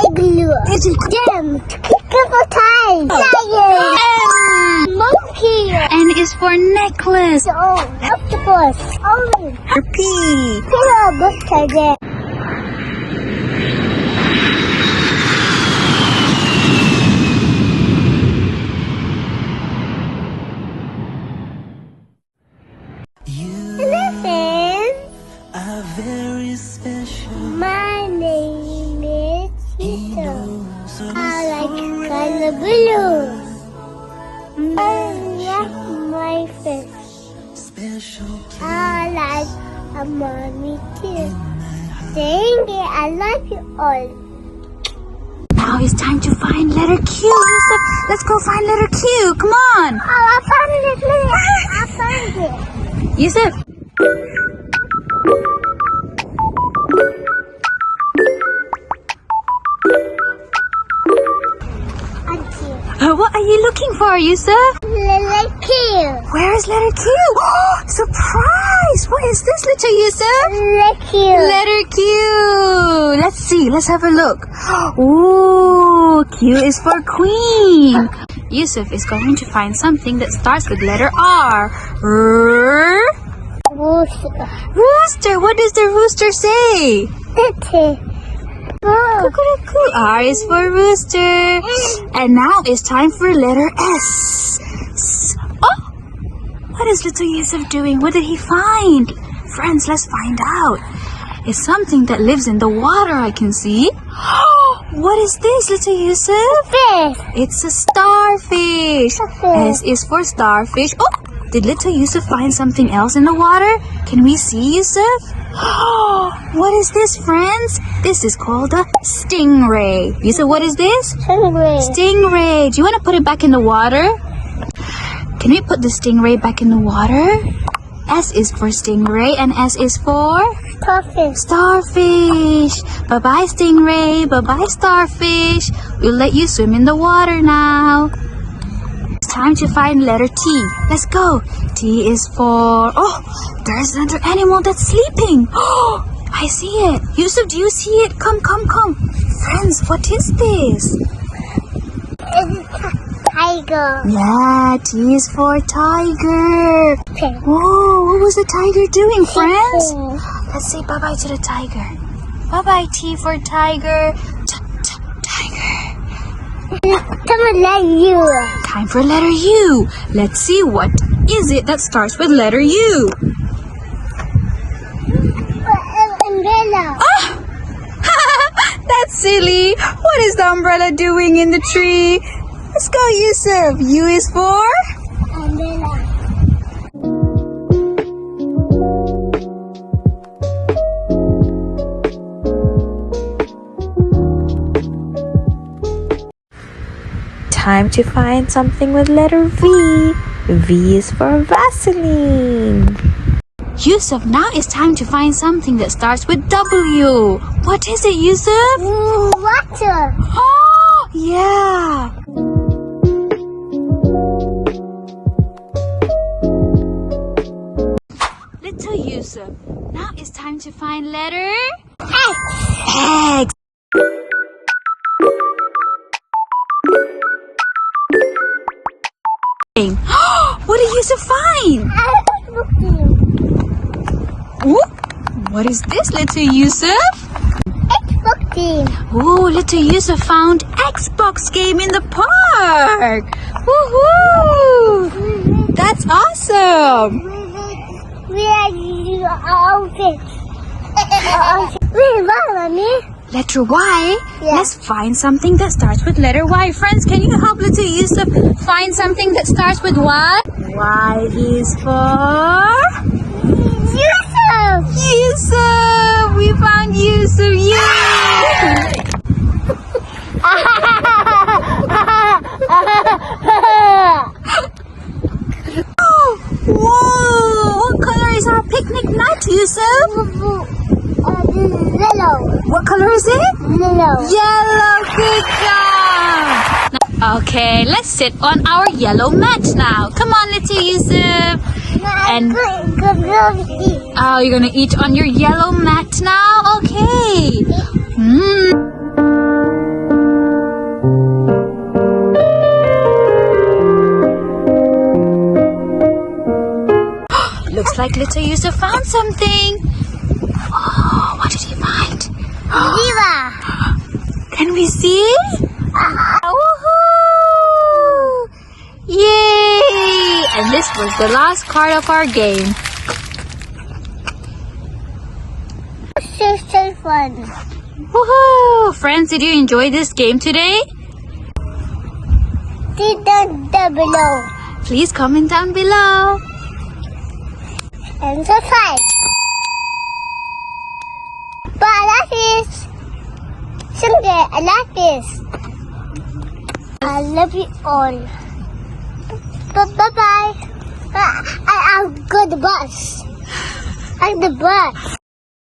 Igloo. Gem. Crocodile. Lion. Monkey. N is for necklace. Octopus. Orange. P. Pillow. Buster. Are very special. My name is Yusuf. I like color blue. I love my fish. Special. I like a mommy too. Thank you. I love you all. Now it's time to find letter Q. Yusuf, let's go find letter Q. Come on. Oh, I found it. I found it. Yusuf. What are you looking for, Yusuf? Letter Q. Where is letter Q? Oh, surprise! What is this, little Yusuf? Letter Q. Letter Q. Let's see. Let's have a look. Ooh, Q is for queen. Yusuf is going to find something that starts with letter R. Rooster. Rooster. What does the rooster say? Cuckoo. R is for rooster. And now it's time for letter S. Oh! What is little Yusuf doing? What did he find? Friends, let's find out. It's something that lives in the water, I can see. What is this, little Yusuf? Fish. It's a starfish. S is for starfish. Oh! Did little Yusuf find something else in the water? Can we see, Yusuf? What is this, friends? This is called a stingray. Yusuf, what is this? Stingray. Stingray. Do you want to put it back in the water? Can we put the stingray back in the water? S is for stingray and S is for? Starfish. Starfish. Bye-bye, stingray. Bye-bye, starfish. We'll let you swim in the water now. Time to find letter T. Let's go. T is for... Oh, there's another animal that's sleeping. Oh, I see it. Yusuf, do you see it? Come. Friends, what is this? It's a tiger. Yeah, T is for tiger. Whoa, what was the tiger doing, friends? Let's say bye-bye to the tiger. Bye-bye, T for tiger. Tiger. Come on, let you. Time for letter U. Let's see what is it that starts with letter U. Umbrella. Ah! That's silly. What is the umbrella doing in the tree? Let's go, Yusuf. U is for? Umbrella. Time to find something with letter V. V is for Vaseline. Yusuf, now it's time to find something that starts with W. What is it, Yusuf? Water. Oh, yeah. Little Yusuf, now it's time to find letter X. X. What did Yusuf find? Ooh, what is this, little Yusuf? Xbox game. Oh, little Yusuf found Xbox game in the park. Woohoo! That's awesome. Where are your outfits? Where are you, Letter Y. Yeah. Let's find something that starts with letter Y. Friends, can you help little Yusuf find something that starts with Y? Y is for... Yusuf. Yusuf! We found Yusuf! Yay! Whoa! What color is our picnic mat, Yusuf? Yellow. What color is it? Yellow. Yellow. Good job. Okay, let's sit on our yellow mat now. Come on, little Yusuf. And oh, you're gonna eat on your yellow mat now? Okay. Looks like Little Yusuf found something. Oh, what did he find? Diva. Can we see? Woohoo! Yay! And this was the last card of our game. So fun. Woohoo! Friends, did you enjoy this game today? See down below. Please comment down below. And subscribe. But I like this. Someday I like this. I love you all. Bye bye. I am good bus. I'm the bus.